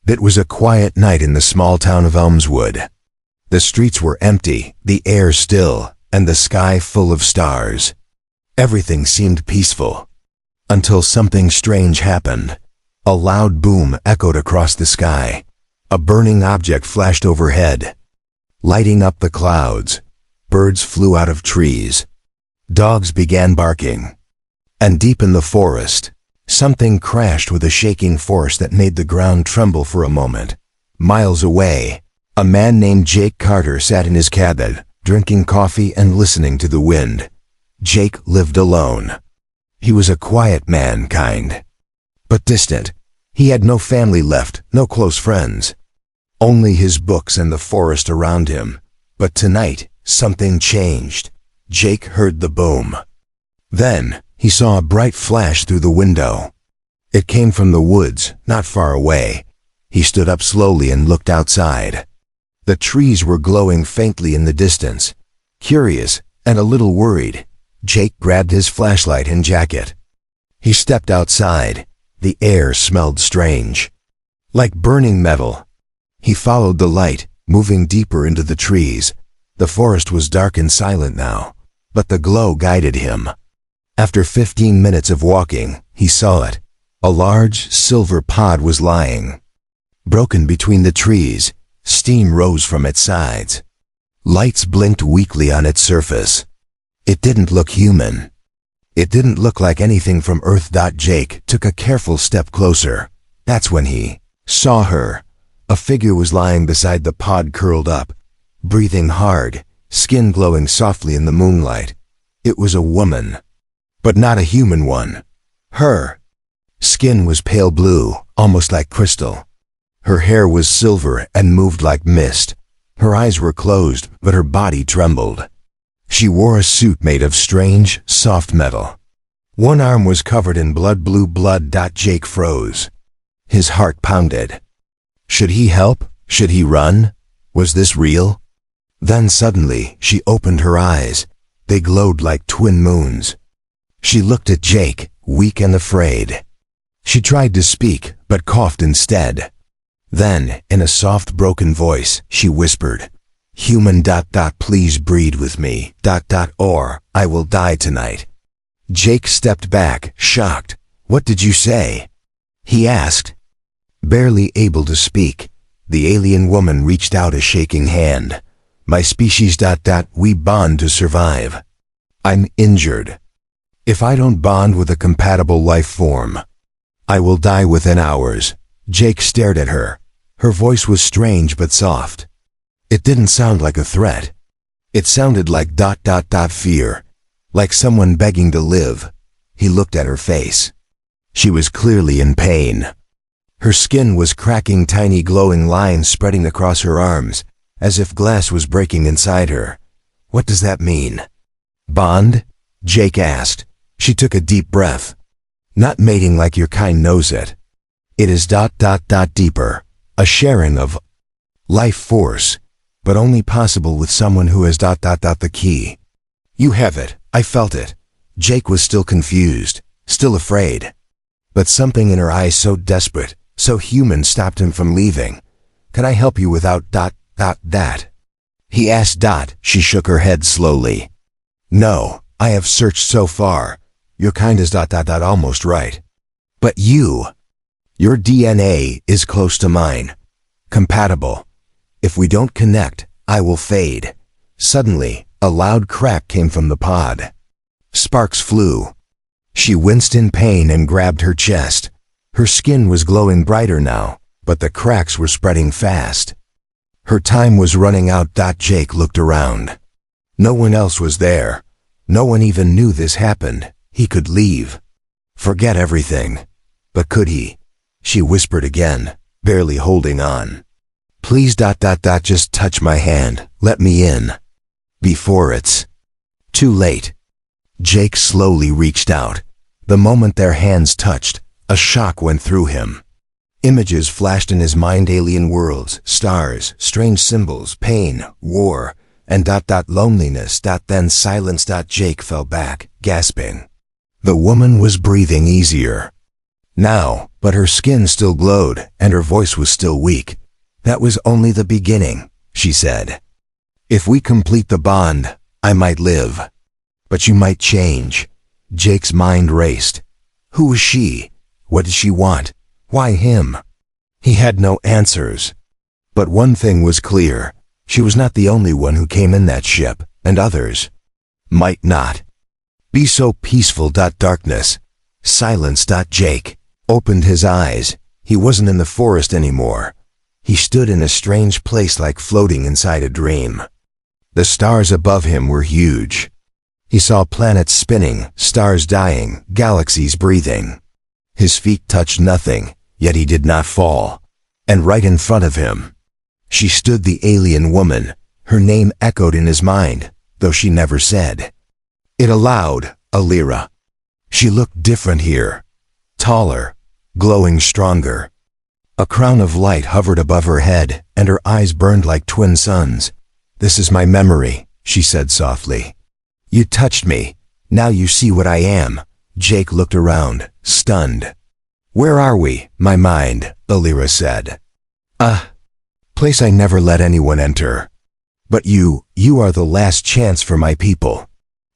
It was a quiet night in the small town of Elmswood. The streets were empty, the air still, and the sky full of stars. Everything seemed peaceful. Until something strange happened. A loud boom echoed across the sky. A burning object flashed overhead, lighting up the clouds. Birds flew out of trees. Dogs began barking. And deep in the forest, something crashed with a shaking force that made the ground tremble for a moment. Miles away, a man named Jake Carter sat in his cabin, drinking coffee and listening to the wind. Jake lived alone. He was a quiet man, kind, but distant. He had no family left, no close friends. Only his books and the forest around him. But tonight, something changed. Jake heard the boom. Then, he saw a bright flash through the window. It came from the woods, not far away. He stood up slowly and looked outside. The trees were glowing faintly in the distance. Curious and a little worried, Jake grabbed his flashlight and jacket. He stepped outside. The air smelled strange, like burning metal. He followed the light, moving deeper into the trees. The forest was dark and silent now, but the glow guided him. After 15 minutes of walking, he saw it. A large, silver pod was lying, broken between the trees. Steam rose from its sides. Lights blinked weakly on its surface. It didn't look human. It didn't look like anything from Earth. Jake took a careful step closer. That's when he saw her. A figure was lying beside the pod, curled up, breathing hard, skin glowing softly in the moonlight. It was a woman, but not a human one. Her skin was pale blue, almost like crystal. Her hair was silver and moved like mist. Her eyes were closed, but her body trembled. She wore a suit made of strange, soft metal. One arm was covered in blue blood. Jake froze. His heart pounded. Should he help? Should he run? Was this real? Then suddenly, she opened her eyes. They glowed like twin moons. She looked at Jake, weak and afraid. She tried to speak, but coughed instead. Then, in a soft, broken voice, she whispered, "Human. Please breed with me. Or I will die tonight." Jake stepped back, shocked. "What did you say?" he asked. Barely able to speak, the alien woman reached out a shaking hand. "My species. We bond to survive. I'm injured. If I don't bond with a compatible life form, I will die within hours." Jake stared at her. Her voice was strange but soft. It didn't sound like a threat. It sounded like fear, like someone begging to live. He looked at her face. She was clearly in pain. Her skin was cracking, tiny glowing lines spreading across her arms, as if glass was breaking inside her. "What does that mean?" "Bond?" Jake asked. She took a deep breath. "Not mating like your kind knows it. It is deeper. A sharing of life force, but only possible with someone who has the key. You have it. I felt it." Jake was still confused, still afraid. But something in her eyes so desperate, so human, stopped him from leaving. "Can I help you without that?" he asked. She shook her head slowly. "No, I have searched so far. Your kind is almost right. But your DNA is close to mine. Compatible. If we don't connect, I will fade." Suddenly, a loud crack came from the pod. Sparks flew. She winced in pain and grabbed her chest. Her skin was glowing brighter now, but the cracks were spreading fast. Her time was running out. Jake looked around. No one else was there. No one even knew this happened. He could leave. Forget everything. But could he? She whispered again, barely holding on. "Please. Just touch my hand. Let me in. Before it's too late." Jake slowly reached out. The moment their hands touched, a shock went through him. Images flashed in his mind: alien worlds, stars, strange symbols, pain, war, and loneliness. Then silence. Jake fell back, gasping. The woman was breathing easier. now, but her skin still glowed and her voice was still weak. That was only the beginning, she said. If we complete the bond, I might live. But you might change. Jake's mind raced. Who was she? What did she want? Why him? He had no answers. But one thing was clear. She was not the only one who came in that ship, and others might not be so peaceful. Darkness, silence. Jake opened his eyes. He wasn't in the forest anymore. He stood in a strange place, like floating inside a dream. The stars above him were huge. He saw planets spinning, stars dying, galaxies breathing. His feet touched nothing, yet he did not fall. And right in front of him, she stood, the alien woman. Her name echoed in his mind, though she never said it aloud. Alira. She looked different here. Taller, glowing stronger. A crown of light hovered above her head, and her eyes burned like twin suns. This is my memory, she said softly. You touched me. Now you see what I am. Jake looked around, stunned. Where are we? My mind, Alira said. Place I never let anyone enter. But you are the last chance for my people.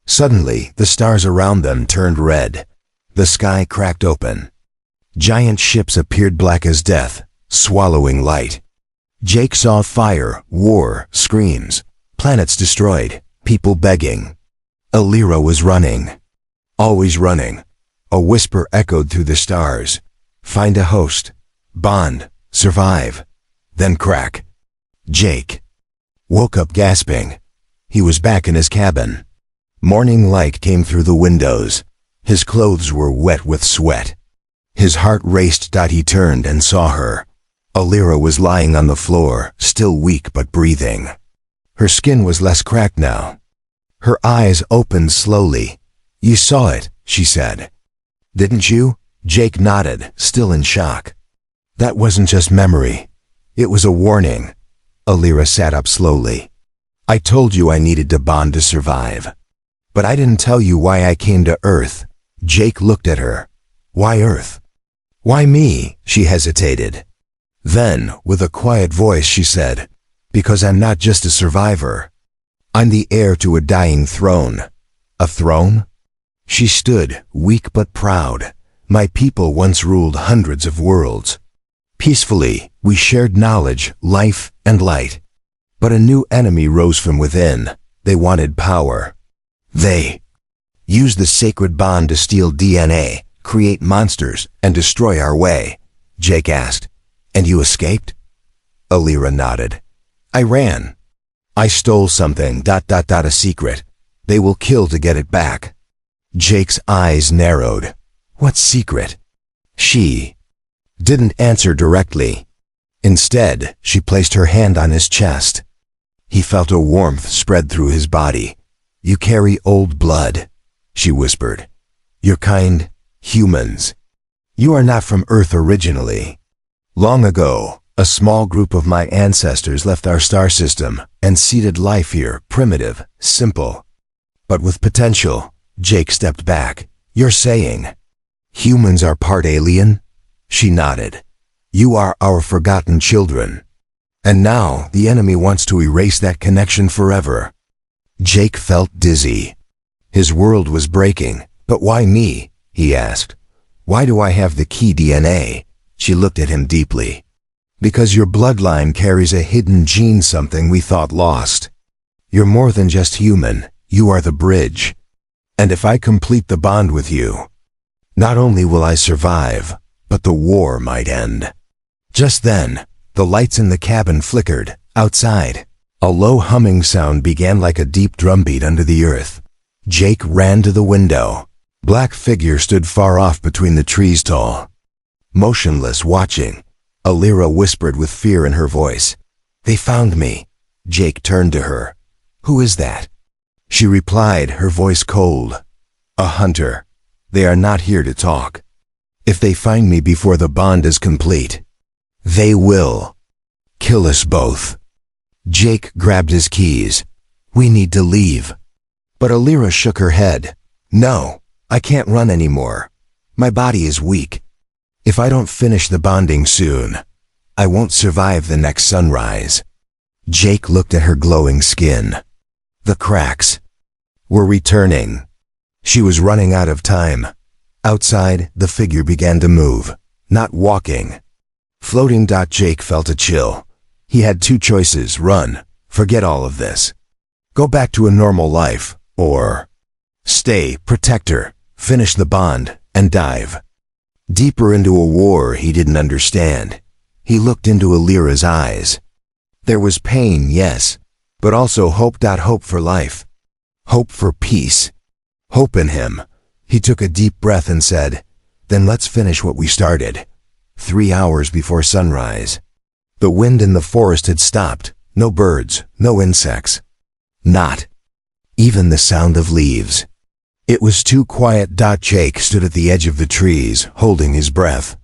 Suddenly, the stars around them turned red. The sky cracked open. Giant ships appeared, black as death, swallowing light. Jake saw fire, war, screams, planets destroyed, people begging. Alira was running. Always running. A whisper echoed through the stars. Find a host. Bond. Survive. Then crack. Jake woke up gasping. He was back in his cabin. Morning light came through the windows. His clothes were wet with sweat. His heart raced. He turned and saw her. Alira was lying on the floor, still weak but breathing. Her skin was less cracked now. Her eyes opened slowly. You saw it, she said. Didn't you? Jake nodded, still in shock. That wasn't just memory. It was a warning. Alira sat up slowly. I told you I needed to bond to survive. But I didn't tell you why I came to Earth. Jake looked at her. Why Earth? Why me? She hesitated. Then, with a quiet voice, she said, because I'm not just a survivor. I'm the heir to a dying throne. A throne? She stood, weak but proud. My people once ruled hundreds of worlds. Peacefully, we shared knowledge, life, and light. But a new enemy rose from within. They wanted power. They used the sacred bond to steal DNA, create monsters, and destroy our way. Jake asked, and you escaped? Alira nodded. I ran. I stole something, a secret. They will kill to get it back. Jake's eyes narrowed. What secret? She didn't answer directly. Instead, she placed her hand on his chest. He felt a warmth spread through his body. You carry old blood, she whispered. Your kind, humans. You are not from Earth originally. Long ago, a small group of my ancestors left our star system and seeded life here, primitive, simple. But with potential. Jake stepped back. You're saying humans are part alien? She nodded. You are our forgotten children. And now the enemy wants to erase that connection forever. Jake felt dizzy. His world was breaking. But why me? He asked. Why do I have the key DNA? She looked at him deeply. Because your bloodline carries a hidden gene, something we thought lost. You're more than just human. You are the bridge. And if I complete the bond with you, not only will I survive, but the war might end. Just then, the lights in the cabin flickered. Outside, a low humming sound began, like a deep drumbeat under the earth. Jake ran to the window. Black figure stood far off between the trees, tall, motionless, watching. Alira whispered with fear in her voice. They found me. Jake turned to her. Who is that? She replied, her voice cold. A hunter. They are not here to talk. If they find me before the bond is complete, they will kill us both. Jake grabbed his keys. We need to leave. But Alira shook her head. No, I can't run anymore. My body is weak. If I don't finish the bonding soon, I won't survive the next sunrise. Jake looked at her glowing skin. The cracks were returning. She was running out of time. Outside, the figure began to move, not walking. Floating. Jake felt a chill. He had two choices: run, forget all of this, go back to a normal life, or stay, protect her, finish the bond, and dive deeper into a war he didn't understand. He looked into Alira's eyes. There was pain, yes, but also hope. Hope for life. Hope for peace. Hope in him. He took a deep breath and said, "Then let's finish what we started." 3 hours before sunrise. The wind in the forest had stopped. No birds, no insects. Not even the sound of leaves. It was too quiet. Jake stood at the edge of the trees, holding his breath.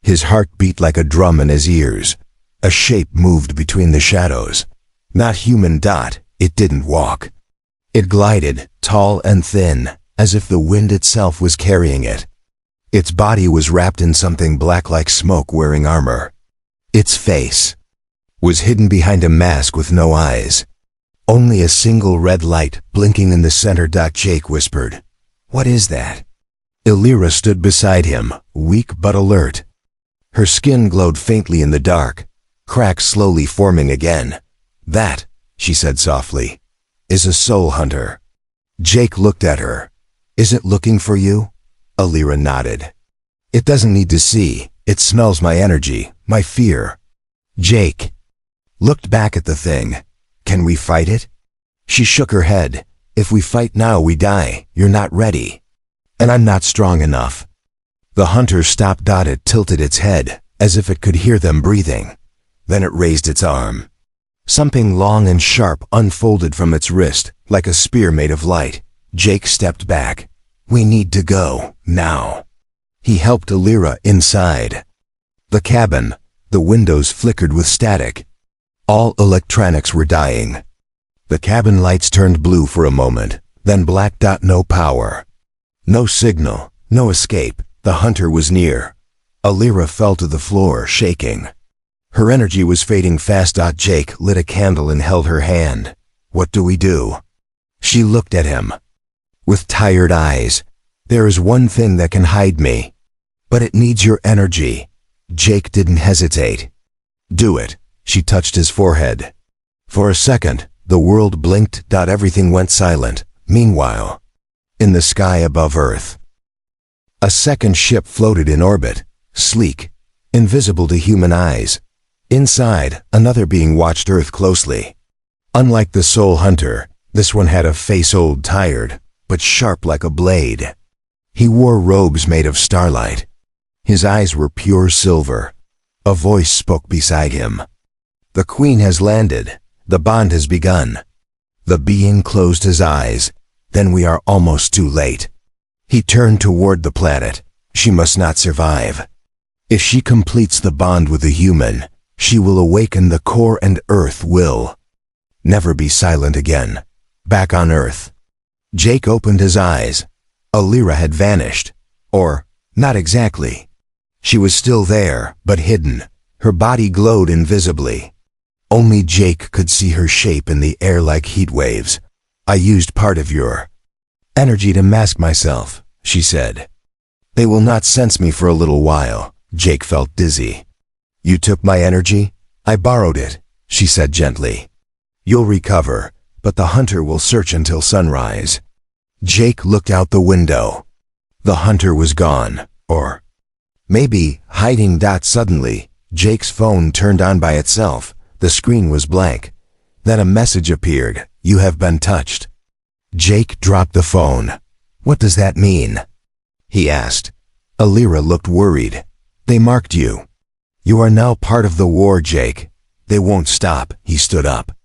His heart beat like a drum in his ears. A shape moved between the shadows. Not human. It didn't walk. It glided, tall and thin, as if the wind itself was carrying it. Its body was wrapped in something black like smoke, wearing armor. Its face was hidden behind a mask with no eyes. Only a single red light blinking in the center. Jake whispered, "What is that?" Alira stood beside him, weak but alert. Her skin glowed faintly in the dark, cracks slowly forming again. "That," she said softly, "is a soul hunter." Jake looked at her. "Is it looking for you?" Alira nodded. "It doesn't need to see. It smells my energy, my fear." Jake looked back at the thing. "Can we fight it?" She shook her head. "If we fight now, we die. You're not ready. And I'm not strong enough." The hunter stopped. It tilted its head, as if it could hear them breathing. Then it raised its arm. Something long and sharp unfolded from its wrist, like a spear made of light. Jake stepped back. "We need to go, now." He helped Alira inside. The cabin, the windows flickered with static. All electronics were dying. The cabin lights turned blue for a moment, then black. No power. No signal, no escape. The hunter was near. Alira fell to the floor, shaking. Her energy was fading fast. Jake lit a candle and held her hand. "What do we do?" She looked at him with tired eyes. "There is one thing that can hide me, but it needs your energy." Jake didn't hesitate. "Do it." She touched his forehead. For a second, the world blinked. Everything went silent. Meanwhile, in the sky above Earth, a second ship floated in orbit, sleek, invisible to human eyes. Inside, another being watched Earth closely. Unlike the soul hunter, this one had a face old, tired, but sharp like a blade. He wore robes made of starlight. His eyes were pure silver. A voice spoke beside him. "The Queen has landed. The bond has begun." The being closed his eyes. "Then we are almost too late." He turned toward the planet. She must not survive. If she completes the bond with a human, she will awaken the core and Earth will never be silent again. Back on Earth, Jake opened his eyes. Alira had vanished. Or, not exactly. She was still there, but hidden. Her body glowed invisibly. Only Jake could see her shape in the air like heat waves. "I used part of your energy to mask myself," she said. "They will not sense me for a little while." Jake felt dizzy. "You took my energy?" "I borrowed it," she said gently. "You'll recover, but the hunter will search until sunrise." Jake looked out the window. The hunter was gone, or maybe hiding. Suddenly, Jake's phone turned on by itself. The screen was blank. Then a message appeared. "You have been touched." Jake dropped the phone. "What does that mean?" he asked. Alira looked worried. "They marked you. You are now part of the war, Jake. They won't stop." He stood up.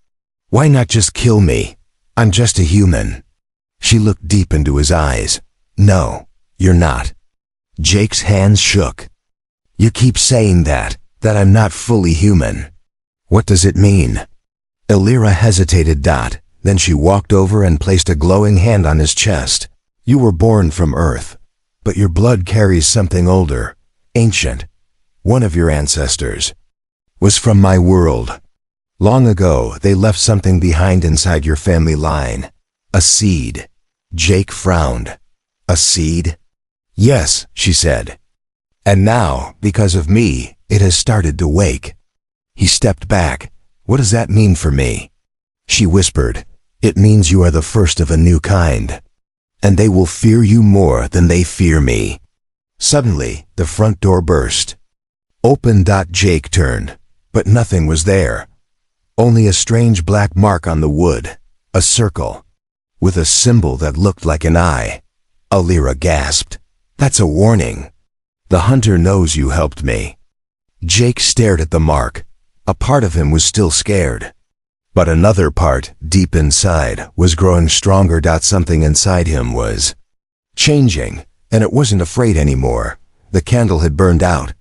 "Why not just kill me? I'm just a human." She looked deep into his eyes. "No, you're not." Jake's hands shook. "You keep saying that I'm not fully human. What does it mean?" Alira hesitated. Then she walked over and placed a glowing hand on his chest. "You were born from Earth, but your blood carries something older, ancient. One of your ancestors was from my world. Long ago, they left something behind inside your family line. A seed. Jake frowned. A seed? Yes, she said. And now, because of me, it has started to wake. He stepped back. What does that mean for me? She whispered. It means you are the first of a new kind. And they will fear you more than they fear me. Suddenly, the front door burst. Open. Jake turned, but nothing was there. Only a strange black mark on the wood, a circle, with a symbol that looked like an eye. Alira gasped. That's a warning. The hunter knows you helped me. Jake stared at the mark. A part of him was still scared. But another part, deep inside, was growing stronger. Something inside him was changing, and it wasn't afraid anymore. The candle had burned out.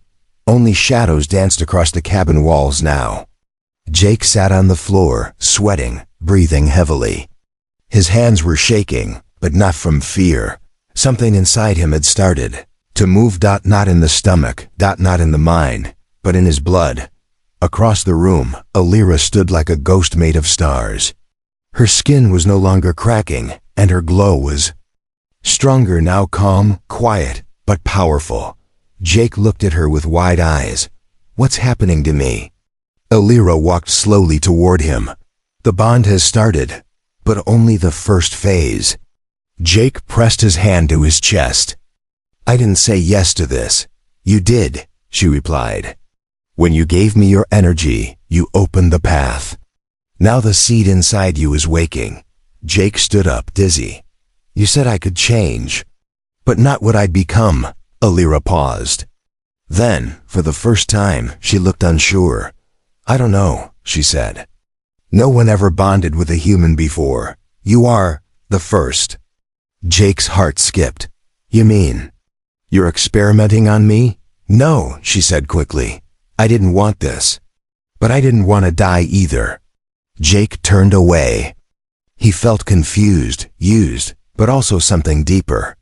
Only shadows danced across the cabin walls now. Jake sat on the floor, sweating, breathing heavily. His hands were shaking, but not from fear. Something inside him had started to move. Not in the stomach, not in the mind, but in his blood. Across the room, Alira stood like a ghost made of stars. Her skin was no longer cracking, and her glow was stronger now, calm, quiet, but powerful. Jake looked at her with wide eyes. What's happening to me? Alira walked slowly toward him. The bond has started, but only the first phase. Jake pressed his hand to his chest. I didn't say yes to this. You did, she replied. When you gave me your energy, you opened the path. Now the seed inside you is waking. Jake stood up, dizzy. You said I could change, but not what I'd become. Alira paused. Then, for the first time, she looked unsure. I don't know, she said. No one ever bonded with a human before. You are the first. Jake's heart skipped. You mean you're experimenting on me? No, she said quickly. I didn't want this. But I didn't want to die either. Jake turned away. He felt confused, used, but also something deeper.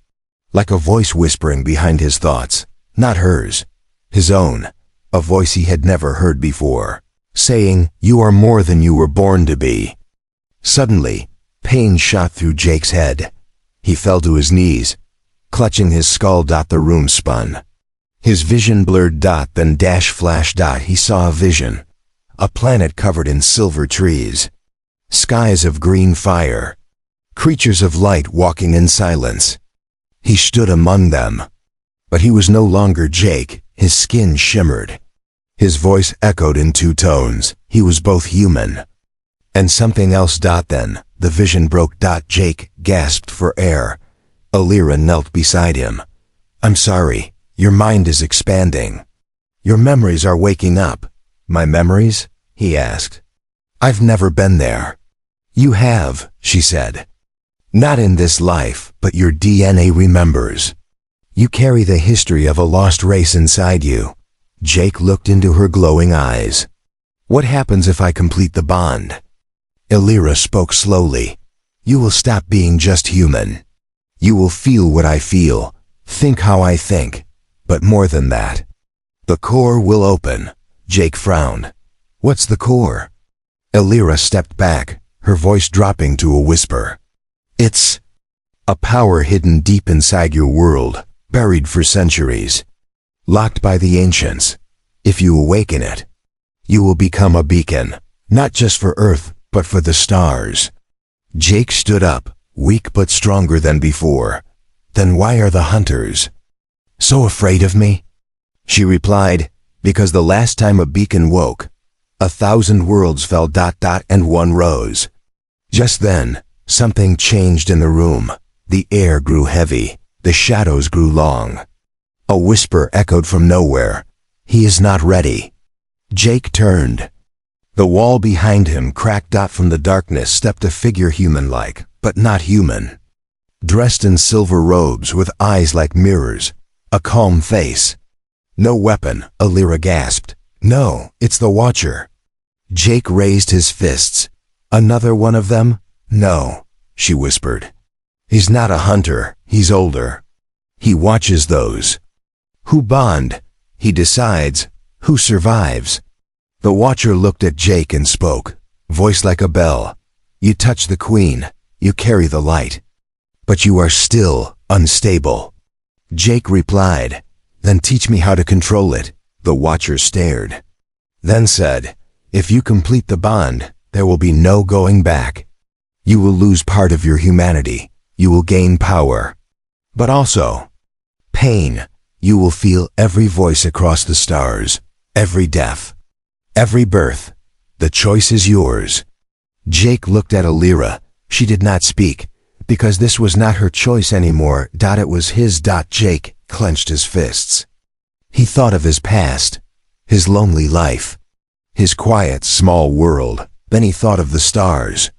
Like a voice whispering behind his thoughts. Not hers. His own. A voice he had never heard before. Saying, you are more than you were born to be. Suddenly, pain shot through Jake's head. He fell to his knees, clutching his skull. The room spun. His vision blurred. Then flash. He saw a vision. A planet covered in silver trees. Skies of green fire. Creatures of light walking in silence. He stood among them. But he was no longer Jake. His skin shimmered. His voice echoed in two tones. He was both human and something else. Then, the vision broke. Jake gasped for air. Alira knelt beside him. I'm sorry. Your mind is expanding. Your memories are waking up. My memories? He asked. I've never been there. You have, she said. Not in this life, but your DNA remembers. You carry the history of a lost race inside you. Jake looked into her glowing eyes. What happens if I complete the bond? Alira spoke slowly. You will stop being just human. You will feel what I feel, think how I think. But more than that, the core will open. Jake frowned. What's the core? Alira stepped back, her voice dropping to a whisper. It's a power hidden deep inside your world, buried for centuries, locked by the ancients. If you awaken it, you will become a beacon, not just for Earth, but for the stars. Jake stood up, weak but stronger than before. Then why are the hunters so afraid of me? She replied, because the last time a beacon woke, 1,000 worlds fell. And one rose. Just then, something changed in the room. The air grew heavy. The shadows grew long. A whisper echoed from nowhere. He is not ready. Jake turned. The wall behind him cracked. From the darkness stepped a figure human-like, but not human. Dressed in silver robes with eyes like mirrors. A calm face. No weapon, Alira gasped. No, it's the Watcher. Jake raised his fists. Another one of them? No, she whispered. He's not a hunter, he's older. He watches those who bond. He decides who survives. The Watcher looked at Jake and spoke, voice like a bell. You touch the Queen, you carry the light. But you are still unstable. Jake replied, then teach me how to control it. The Watcher stared. Then said, if you complete the bond, there will be no going back. You will lose part of your humanity. You will gain power. But also, pain. You will feel every voice across the stars, every death, every birth. The choice is yours. Jake looked at Alira. She did not speak, because this was not her choice anymore. It was his. Jake clenched his fists. He thought of his past, his lonely life, his quiet, small world. Then he thought of the stars,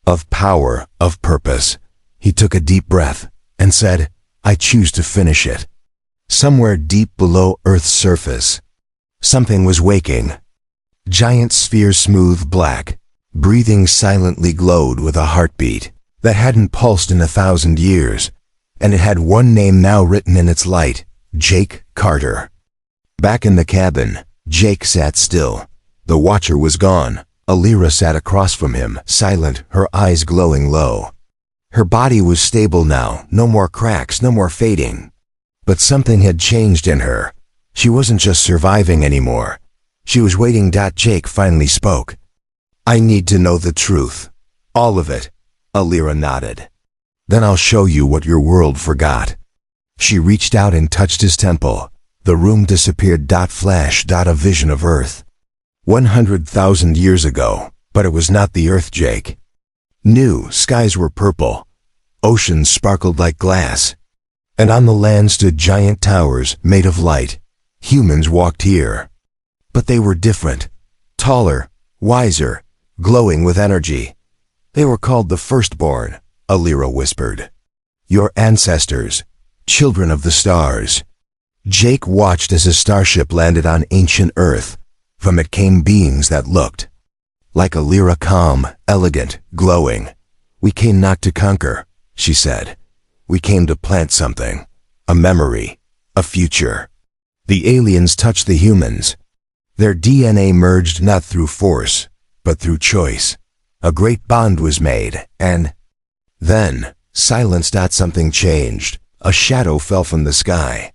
of power, of purpose. He took a deep breath and said, I choose to finish it. Somewhere deep below Earth's surface, something was waking. Giant spheres, smooth black, breathing silently, glowed with a heartbeat that hadn't pulsed in 1,000 years, and it had one name now written in its light, Jake Carter. Back in the cabin, Jake sat still. The Watcher was gone. Alira sat across from him, silent, her eyes glowing low. Her body was stable now, no more cracks, no more fading. But something had changed in her. She wasn't just surviving anymore. She was waiting. Jake finally spoke. I need to know the truth. All of it. Alira nodded. Then I'll show you what your world forgot. She reached out and touched his temple. The room disappeared. Flash. A vision of Earth. 100,000 years ago, but it was not the Earth, Jake. New skies were purple. Oceans sparkled like glass. And on the land stood giant towers made of light. Humans walked here. But they were different. Taller, wiser, glowing with energy. They were called the Firstborn, Alira whispered. Your ancestors, children of the stars. Jake watched as a starship landed on ancient Earth. From it came beings that looked like Alira, calm, elegant, glowing. We came not to conquer, she said. We came to plant something, a memory, a future. The aliens touched the humans. Their DNA merged not through force, but through choice. A great bond was made, and then, silence. Something changed. A shadow fell from the sky.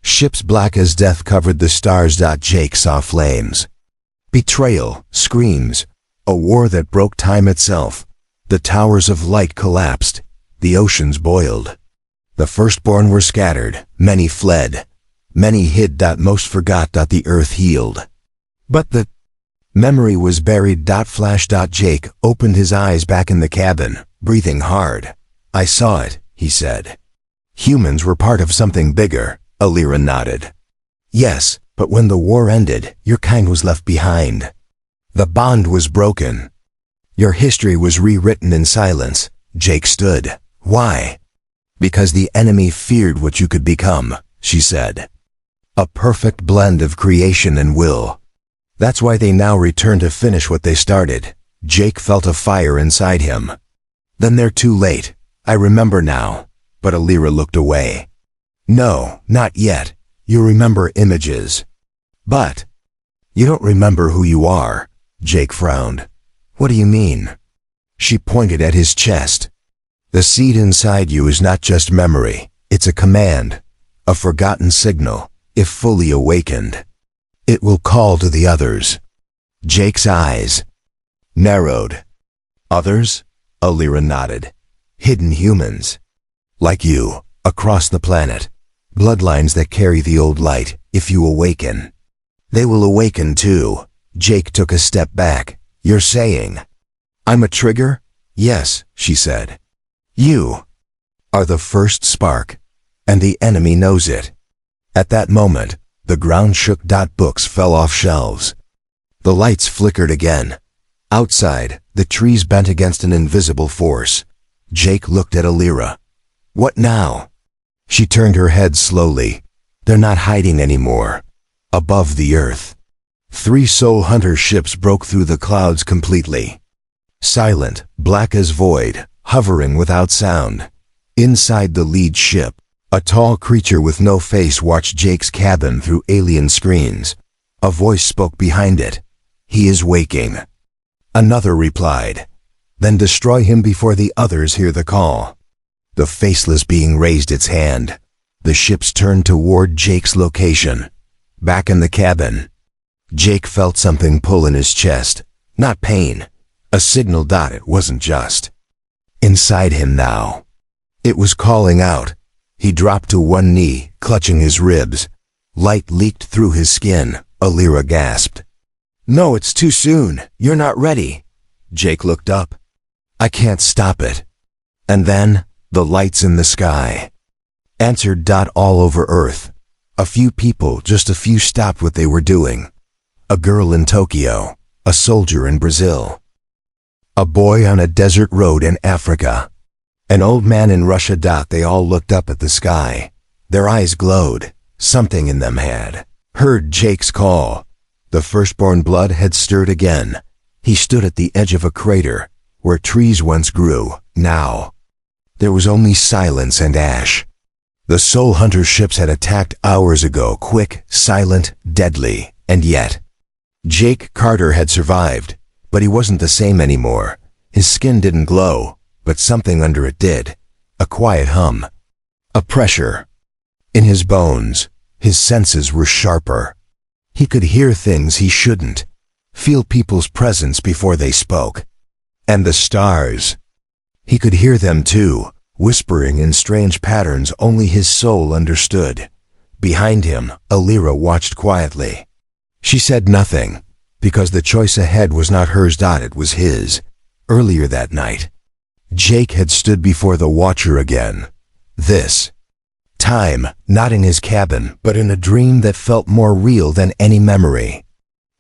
Ships black as death covered the stars. Jake saw flames. Betrayal, screams, a war that broke time itself. The towers of light collapsed. The oceans boiled. The Firstborn were scattered. Many fled. Many hid. Most forgot. The Earth healed. But the memory was buried. Flash. Jake opened his eyes back in the cabin, breathing hard. I saw it, he said. Humans were part of something bigger. Alira nodded. Yes, but when the war ended, your kind was left behind. The bond was broken. Your history was rewritten in silence. Jake stood. Why? Because the enemy feared what you could become, she said. A perfect blend of creation and will. That's why they now return to finish what they started. Jake felt a fire inside him. Then they're too late. I remember now. But Alira looked away. No, not yet. You remember images. But you don't remember who you are. Jake frowned. What do you mean? She pointed at his chest. The seed inside you is not just memory. It's a command, a forgotten signal. If fully awakened, it will call to the others. Jake's eyes narrowed. Others? Alira nodded. Hidden humans. Like you, across the planet. Bloodlines that carry the old light. If you awaken, they will awaken too. Jake took a step back. You're saying I'm a trigger? Yes, she said. You are the first spark, and the enemy knows it. At that moment, the ground shook. Books fell off shelves. The lights flickered again. Outside, the trees bent against an invisible force. Jake looked at Alira. What now? She turned her head slowly. They're not hiding anymore. Above the earth, 3 soul hunter ships broke through the clouds completely. Silent, black as void, hovering without sound. Inside the lead ship, A tall creature with no face watched Jake's cabin through alien screens. A voice spoke behind it. "He is waking." Another replied, "Then destroy him before the others hear the call." The faceless being raised its hand. The ships turned toward Jake's location. Back in the cabin, Jake felt something pull in his chest. Not pain. A signal. It wasn't just inside him now. It was calling out. He dropped to one knee, clutching his ribs. Light leaked through his skin. Alira gasped. "No, it's too soon. You're not ready." Jake looked up. "I can't stop it." And then, the lights in the sky answered. All over Earth. A few people, just a few, stopped what they were doing. A girl in Tokyo. A soldier in Brazil. A boy on a desert road in Africa. An old man in Russia. They all looked up at the sky. Their eyes glowed. Something in them had heard Jake's call. The firstborn blood had stirred again. He stood at the edge of a crater, where trees once grew. Now, there was only silence and ash. The Soul Hunter ships had attacked hours ago, quick, silent, deadly, and yet Jake Carter had survived, but he wasn't the same anymore. His skin didn't glow, but something under it did. A quiet hum. A pressure. In his bones, his senses were sharper. He could hear things he shouldn't, feel people's presence before they spoke. And the stars. He could hear them too, whispering in strange patterns only his soul understood. Behind him, Alira watched quietly. She said nothing, because the choice ahead was not hers. It was his. Earlier that night, Jake had stood before the Watcher again. This time, not in his cabin, but in a dream that felt more real than any memory.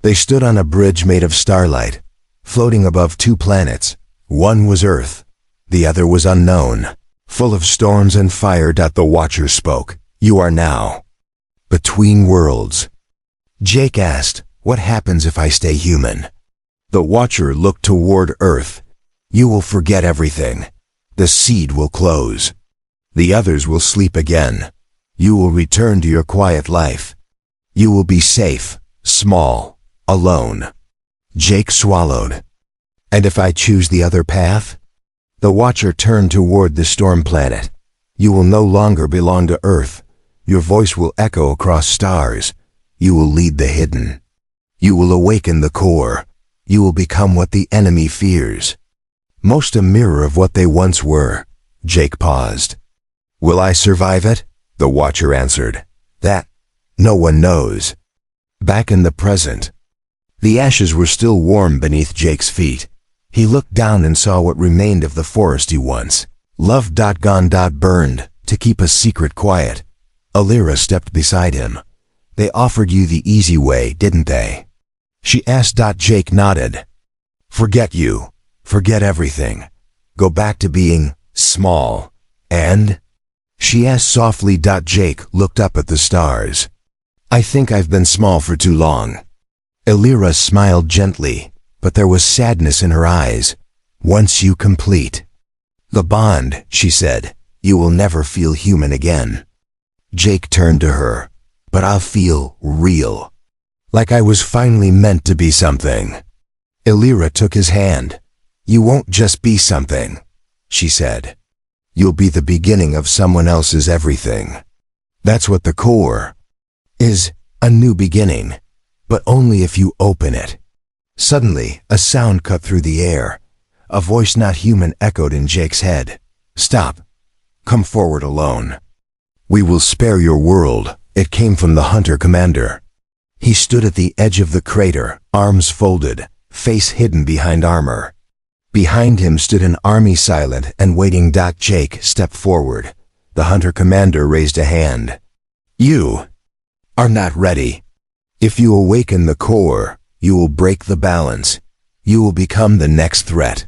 They stood on a bridge made of starlight, floating above two planets. One was Earth, the other was unknown, full of storms and fire. The Watcher spoke. "You are now between worlds." Jake asked, "What happens if I stay human?" The Watcher looked toward Earth. "You will forget everything. The seed will close. The others will sleep again. You will return to your quiet life. You will be safe, small, alone." Jake swallowed. "And if I choose the other path?" The Watcher turned toward the storm planet. "You will no longer belong to Earth. Your voice will echo across stars. You will lead the hidden. You will awaken the core. You will become what the enemy fears. Most a mirror of what they once were." Jake paused. "Will I survive it?" The Watcher answered. "That no one knows." Back in the present, the ashes were still warm beneath Jake's feet. He looked down and saw what remained of the forest he once loved. Gone. Burned to keep a secret quiet. Alira stepped beside him. "They offered you the easy way, didn't they?" she asked. Jake nodded. "Forget you. Forget everything. Go back to being small. And?" she asked softly. Jake looked up at the stars. "I think I've been small for too long." Alira smiled gently, but there was sadness in her eyes. "Once you complete the bond," she said, "you will never feel human again." Jake turned to her. "But I'll feel real. Like I was finally meant to be something." Alira took his hand. "You won't just be something," she said. "You'll be the beginning of someone else's everything. That's what the core is, a new beginning, but only if you open it." Suddenly, a sound cut through the air. A voice not human echoed in Jake's head. "Stop. Come forward alone. We will spare your world." It came from the Hunter commander. He stood at the edge of the crater, arms folded, face hidden behind armor. Behind him stood an army, silent and waiting. Jake stepped forward. The Hunter commander raised a hand. "You are not ready. If you awaken the core, you will break the balance. You will become the next threat."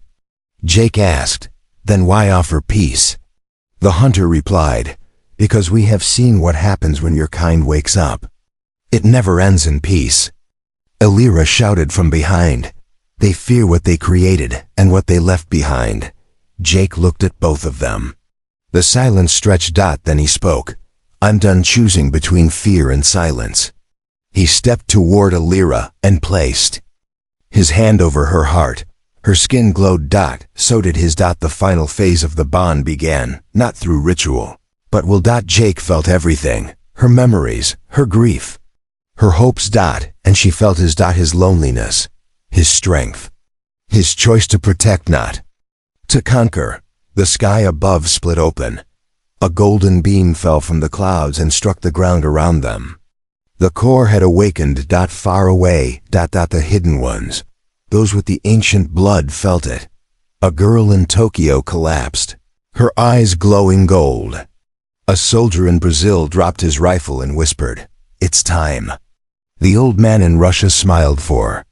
Jake asked, "Then why offer peace?" The Hunter replied, "Because we have seen what happens when your kind wakes up. It never ends in peace." Alira shouted from behind. "They fear what they created and what they left behind." Jake looked at both of them. The silence stretched. Then he spoke. I'm done choosing between fear and silence. He stepped toward Alira and placed his hand over her heart. Her skin glowed. So did his. The final phase of the bond began, not through ritual, but will. Jake felt everything, her memories, her grief, her hopes. And she felt his loneliness, his strength, his choice to protect, not to conquer. The sky above split open. A golden beam fell from the clouds and struck the ground around them. The core had awakened. Far away. The hidden ones, those with the ancient blood, felt it. A girl in Tokyo collapsed, her eyes glowing gold. A soldier in Brazil dropped his rifle and whispered, "It's time." The old man in Russia smiled. For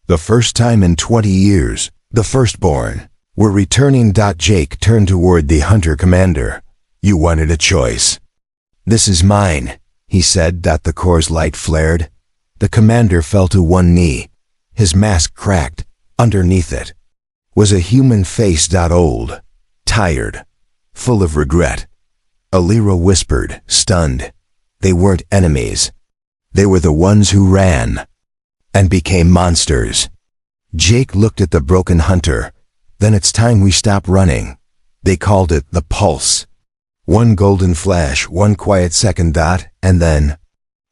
the first time in 20 years, the firstborn were returning. Jake turned toward the hunter commander. You wanted a choice. This is mine, he said. The core's light flared. The commander fell to one knee. His mask cracked. Underneath it was a human face. Old, tired, full of regret. Alira whispered, stunned. They weren't enemies. They were the ones who ran and became monsters. Jake looked at the broken hunter. Then it's time we stop running. They called it the pulse. One golden flash, one quiet second. And then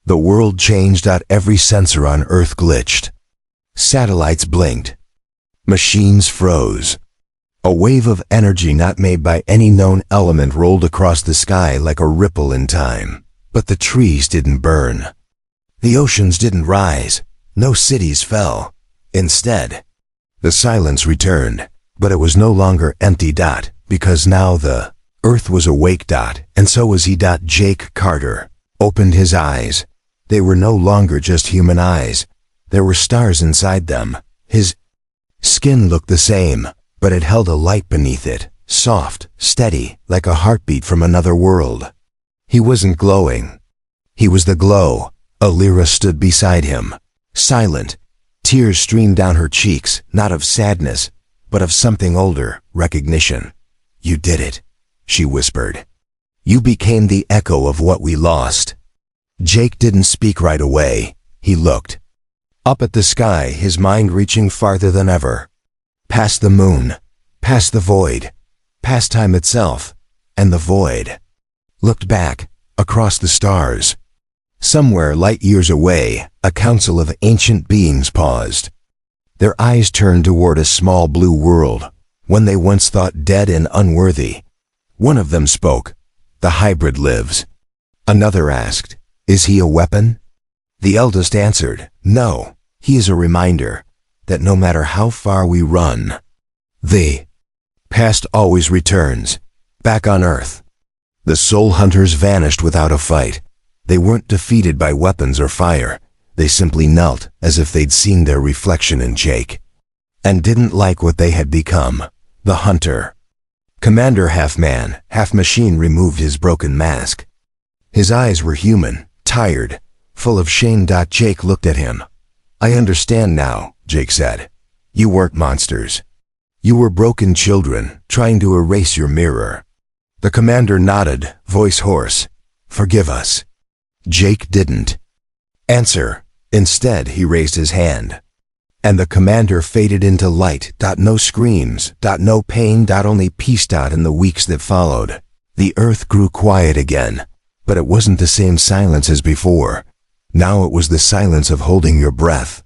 the world changed. Every sensor on Earth glitched. Satellites blinked. Machines froze. A wave of energy not made by any known element rolled across the sky like a ripple in time. But the trees didn't burn. The oceans didn't rise. No cities fell. Instead, the silence returned. But it was no longer empty. Because now the Earth was awake. And so was he. Jake Carter opened his eyes. They were no longer just human eyes. There were stars inside them. His skin looked the same, but it held a light beneath it, soft, steady, like a heartbeat from another world. He wasn't glowing. He was the glow. Alira stood beside him, silent. Tears streamed down her cheeks, not of sadness, but of something older, recognition. You did it, she whispered. You became the echo of what we lost. Jake didn't speak right away. He looked up at the sky, his mind reaching farther than ever. Past the moon, past the void, past time itself, and the void. Looked back, across the stars. Somewhere light years away, a council of ancient beings paused. Their eyes turned toward a small blue world, one they once thought dead and unworthy. One of them spoke. The hybrid lives. Another asked, is he a weapon? The eldest answered, no, he is a reminder that no matter how far we run, the past always returns, back on Earth. The soul hunters vanished without a fight. They weren't defeated by weapons or fire. They simply knelt as if they'd seen their reflection in Jake and didn't like what they had become. The hunter. Commander half-man, half-machine removed his broken mask. His eyes were human, tired, full of shame. Jake looked at him. I understand now, Jake said. You weren't monsters. You were broken children, trying to erase your mirror. The commander nodded, voice hoarse. Forgive us. Jake didn't answer. Instead, he raised his hand. And the commander faded into light. No screams. No pain. Only peace. In the weeks that followed, the earth grew quiet again. But it wasn't the same silence as before. Now it was the silence of holding your breath.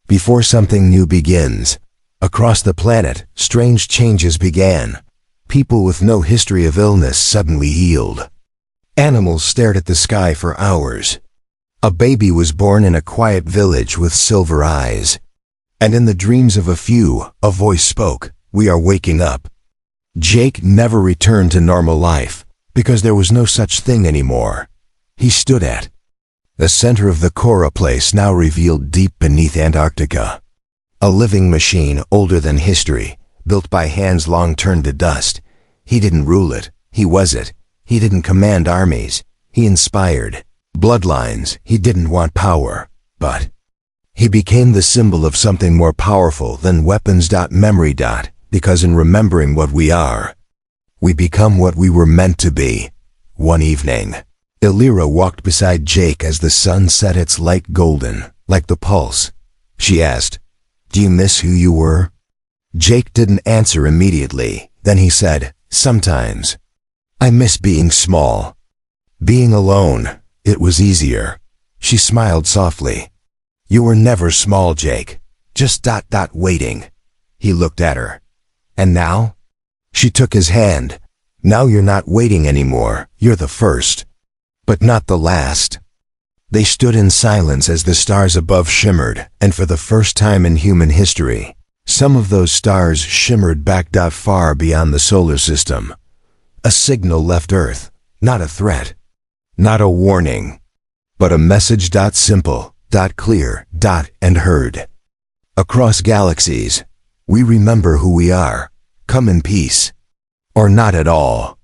Before something new begins, across the planet, strange changes began. People with no history of illness suddenly healed. Animals stared at the sky for hours. A baby was born in a quiet village with silver eyes. And in the dreams of a few, a voice spoke, we are waking up. Jake never returned to normal life, because there was no such thing anymore. He stood at the center of the Cora place, now revealed deep beneath Antarctica. A living machine older than history, built by hands long turned to dust. He didn't rule it, he was it. He didn't command armies, he inspired bloodlines. He didn't want power, but he became the symbol of something more powerful than weapons. Memory. Because in remembering what we are, We become what we were meant to be. One evening, Illyra walked beside Jake as the sun set its light golden, like the pulse. She asked, "Do you miss who you were?" Jake didn't answer immediately. Then he said, "Sometimes. I miss being small. Being alone, it was easier." She smiled softly. "You were never small, Jake. Just waiting." He looked at her. "And now?" She took his hand. "Now you're not waiting anymore. You're the first. But not the last." They stood in silence as the stars above shimmered, and for the first time in human history, some of those stars shimmered back far beyond the solar system. A signal left Earth, not a threat, not a warning, but a message. Simple, clear, and heard. Across galaxies, we remember who we are. Come in peace, or not at all.